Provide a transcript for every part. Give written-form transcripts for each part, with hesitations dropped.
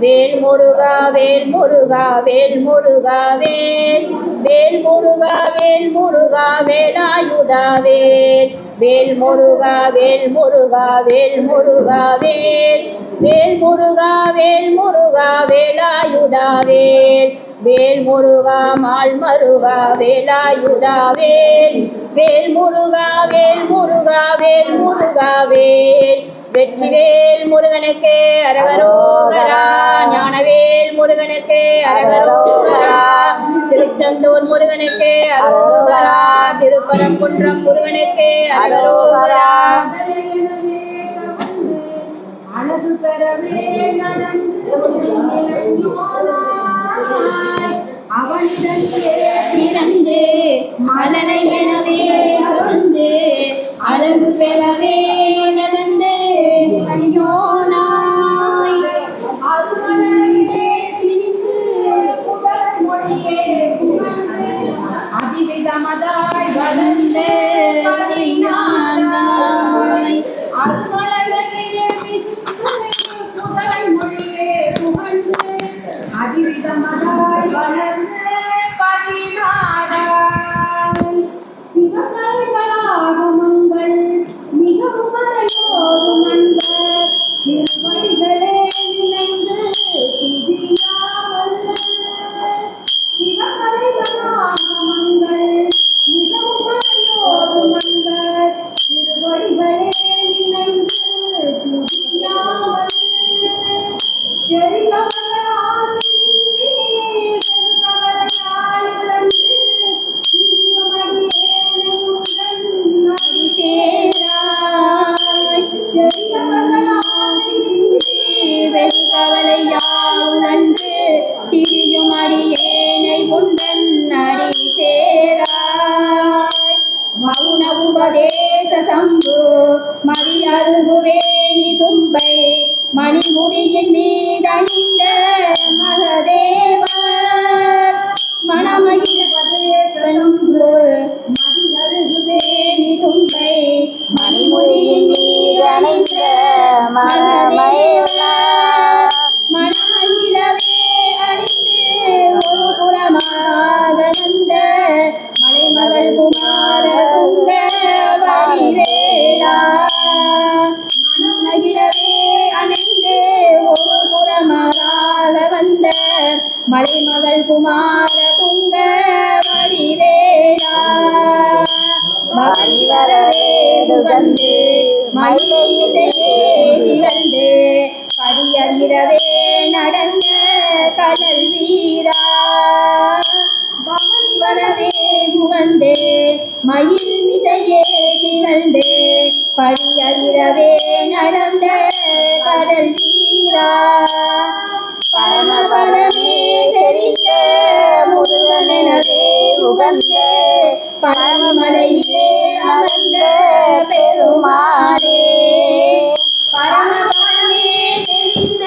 வேல் முருகா வேல் முருகா வேல் முருகா வேல் வேல் முருகா வேல் முருகா வேலாயுதா வேல் வேல் முருகா வேல் முருகா வேல் முருகா வேல் வேல் முருகா வேல் முருகா வேலாயுதா வேல் வேல் முருகா mall மருகா வேலாயுதா வேல் வேல் முருகா வேல் முருகா வேல் முருகா வேல் வெற்றிவேல் முருகனுக்கு அரகரோகரா ஞானவேல் முருகனுக்கு அரகரோகரா திருச்செந்தூர் முருகனுக்கு அரோகரா திருப்பரங்குன்றம் முருகனுக்கு அரகரோகரா அழகு பெறவே அவனிடம் பிறந்து மலனை எனவே வந்து அழகு பெறவே நடந்து யோனாய் அதிவிதமதாய் வளர்ந்து அதிவிதமதாய் வளர்ந்து சிவகலைகளாகமங்கள் மிகவும் அறையோரும் அன்பர் திருவடிகளே நினைந்து துதியாமல் சிவகலைகளாகமங்கள் மிகவும் அறையோரும் அன்பர் திருவடிகளே நினைந்து துதியாமல் கவலையாவுணன்று திரியும் அடியேனை உண்டன் அடி சேராய் மௌன உபதேச சம்பு மதி அருகுவேணி தும்பை மணிமுடியின் மீதணிந்த மகதேவர் மணமகிழ்ந்து மதி அருகுவேணி தும்பை மணிமுடியின் மீதணிந்த மகதேவர் மணமகிழவே அணிந்து ஒரு புறமாக வந்த மலைமகள் குமார துங்க வடிவேலா மணமகிழவே அணிந்து ஒரு புறமாக வந்த மலைமகள் குமார துங்க வடிவேலா வடிவரவே வந்து மயிலையிலே திகழ்ந்து படியறிரவே நடந்த கடல் வீரா பவனி வரவே முகந்து மயில் மிசையே திகழ்ந்து படியறிரவே நடந்த கடல் வீரா பரமபரமே தெரிந்த முருகனெனவே உகந்த பரமமலையிலே அமர்ந்த பெருமாளே பரமபரமே தெரிந்த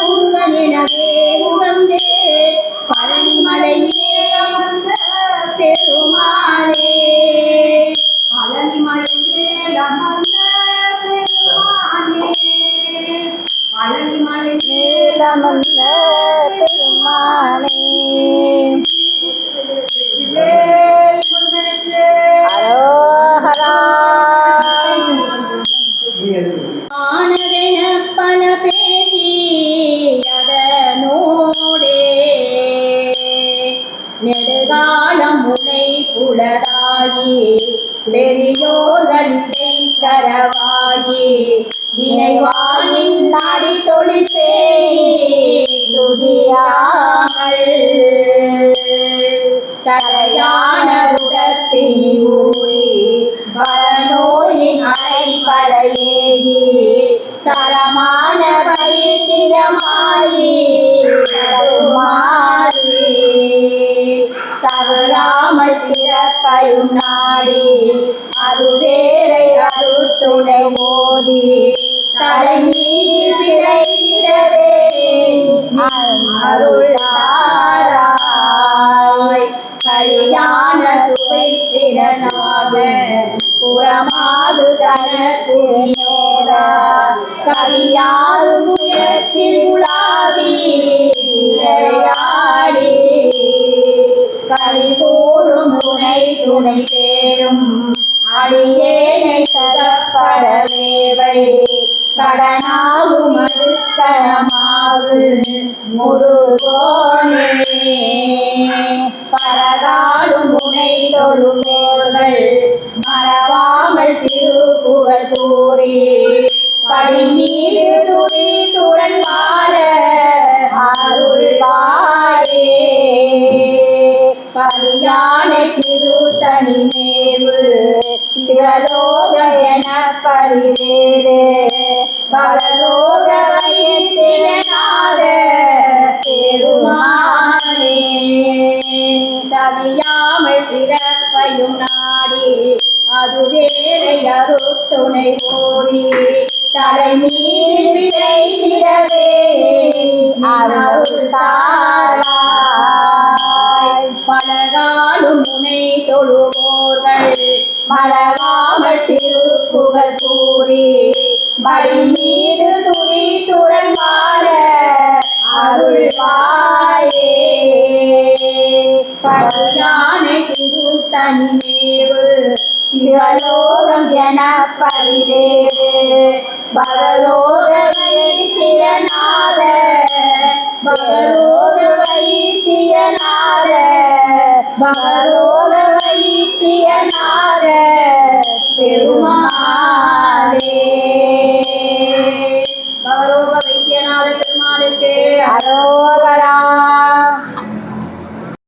முருகனெனவே உகந்து பழனிமலையிலே அமர்ந்த பெருமாளே பழனிமலையிலே அமர்ந்த பெருமாளே பழனிமலையிலே அமர்ந்த பெருமாளே அரோகரா ஆனதென பல பேசி அதனோடே நெடுகாலம் முனை புலராகி பெரியோர்கள் தரவாகி நினைவானின் நாடி தொழில் துதியாமல் தலையான உடற்பிணி ஊறி பரநோயின் அழைப்பட ஏகி தரமான வைத்தியமாயி மாறி தவறாமல் பிறப்பையும் நாடி அது வேரை அது துணை மோதி தலை மீறி விளைகிறவே அருளாராய் கல்யாண சுவைத்திறனாக புறமாது தன புரியோதா கவியாறு முயத்தில் உலாவி முருகோனே பரதாடும் முனை தொழுவோர்கள் மறவாமல் திருப்புகழ் கூறி படி மீது துடித்துடன் வாழ அருள்வாயே பரியானை திருத்தனி மேவு சிவலோக என பரிவேறு பரலோக வைத்தியநாத பெருமானே தவியாமல் பிறப்பையும் நாடி அது வேலை அருத்துணை ஓடி தலை மீது பிழைத்திடவே அருள் தாராய் பலகாலும் முனை தொழுவோர்கள் மறவாமல் திருப்புகழ் கூறி படி மீது துணித்துடன் வாழ அருள்வாயே பரியானை திருத்தனி மேவு சிவலோகம் என பரிவேறு பரலோக வைத்தியநாத பரலோக வைத்தியநாத பரலோக வைத்தியநாத பெருமாளே